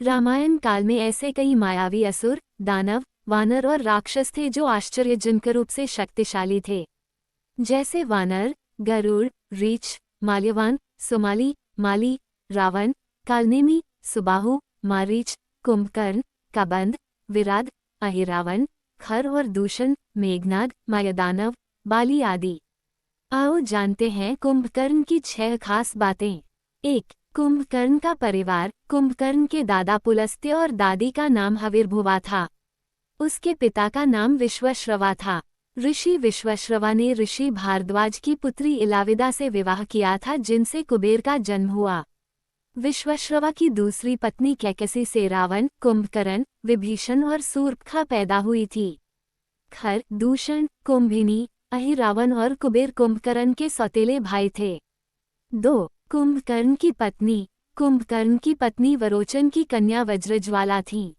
रामायण काल में ऐसे कई मायावी असुर, दानव, वानर और राक्षस थे जो आश्चर्यजनक रूप से शक्तिशाली थे। जैसे वानर, गरुड़, रीछ, माल्यवान, सुमाली, माली, रावण, कालनेमी, सुबाहु, मारीच, कुंभकर्ण, कबंध, विराध, अहिरावण, खर और दूषण, मेघनाद, मायादानव, बाली आदि। आओ जानते हैं कुंभकर्ण की 6 खास बातें। 1. कुंभकर्ण का परिवार। कुंभकर्ण के दादा पुलस्त्य और दादी का नाम हविर्भुवा था। उसके पिता का नाम विश्वश्रवा था। ऋषि विश्वश्रवा ने ऋषि भारद्वाज की पुत्री इलाविदा से विवाह किया था, जिनसे कुबेर का जन्म हुआ। विश्वश्रवा की दूसरी पत्नी कैकसी से रावण, कुंभकर्ण, विभीषण और शूर्पणखा पैदा हुई थी। खर, दूषण, कुंभिनी, अहिरावण और कुबेर कुंभकर्ण के सौतेले भाई थे। 2. कुंभकर्ण की पत्नी। कुंभकर्ण की पत्नी वरोचन की कन्या वज्रज्वाला थी।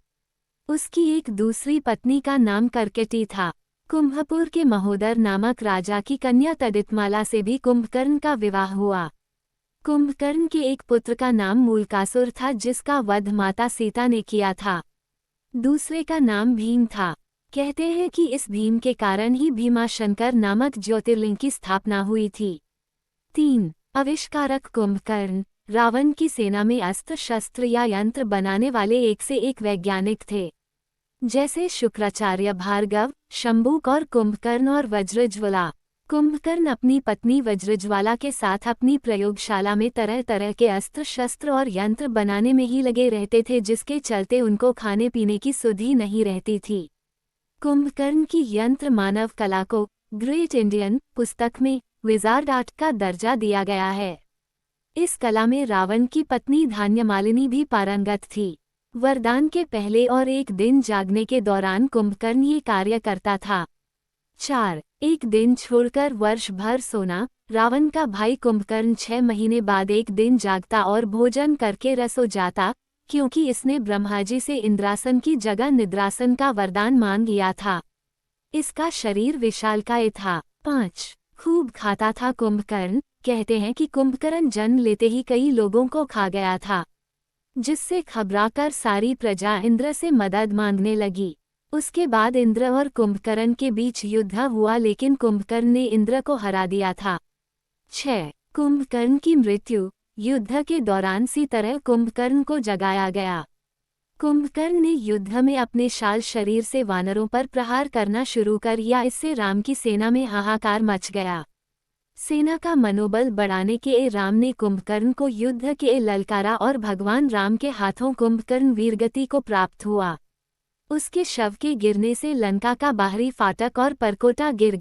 उसकी एक दूसरी पत्नी का नाम कर्कटी था। कुंभपुर के महोदर नामक राजा की कन्या तदितमाला से भी कुंभकर्ण का विवाह हुआ। कुंभकर्ण के एक पुत्र का नाम मूलकासुर था, जिसका वध माता सीता ने किया था। दूसरे का नाम भीम था। कहते हैं कि इस भीम के कारण ही भीमाशंकर नामक ज्योतिर्लिंग की स्थापना हुई थी। 3. आविष्कारक कुंभकर्ण। रावण की सेना में अस्त्र शस्त्र या यंत्र बनाने वाले एक से एक वैज्ञानिक थे। जैसे शुक्राचार्य, भार्गव, शंबुक और कुंभकर्ण और वज्रज्वाला। कुंभकर्ण अपनी पत्नी वज्रज्वाला के साथ अपनी प्रयोगशाला में तरह तरह के अस्त्र शस्त्र और यंत्र बनाने में ही लगे रहते थे, जिसके चलते उनको खाने पीने की सुधि नहीं रहती थी। कुंभकर्ण की यंत्र मानव कला को ग्रेट इंडियन पुस्तक में विजार्ड आर्ट का दर्जा दिया गया है। इस कला में रावण की पत्नी धान्यमालिनी भी पारंगत थी। वरदान के पहले और एक दिन जागने के दौरान कुंभकर्ण ये कार्य करता था। 4. एक दिन छोड़कर वर्ष भर सोना। रावण का भाई कुंभकर्ण 6 महीने बाद एक दिन जागता और भोजन करके रसो जाता, क्योंकि इसने ब्रह्माजी से इंद्रासन की जगह निद्रासन का वरदान मांग लिया था। इसका शरीर विशालकाय था। 5. खूब खाता था कुंभकर्ण। कहते हैं कि कुंभकर्ण जन्म लेते ही कई लोगों को खा गया था, जिससे घबराकर सारी प्रजा इंद्र से मदद मांगने लगी। उसके बाद इंद्र और कुंभकर्ण के बीच युद्ध हुआ, लेकिन कुंभकर्ण ने इंद्र को हरा दिया था। 6. कुंभकर्ण की मृत्यु। युद्ध के दौरान सी तरह कुंभकर्ण को जगाया गया। कुंभकर्ण ने युद्ध में अपने शाल शरीर से वानरों पर प्रहार करना शुरू कर दिया। इससे राम की सेना में हाहाकार मच गया। सेना का मनोबल बढ़ाने के राम ने कुंभकर्ण को युद्ध के ललकारा और भगवान राम के हाथों कुंभकर्ण वीरगति को प्राप्त हुआ। उसके शव के गिरने से लंका का बाहरी फाटक और परकोटा गिर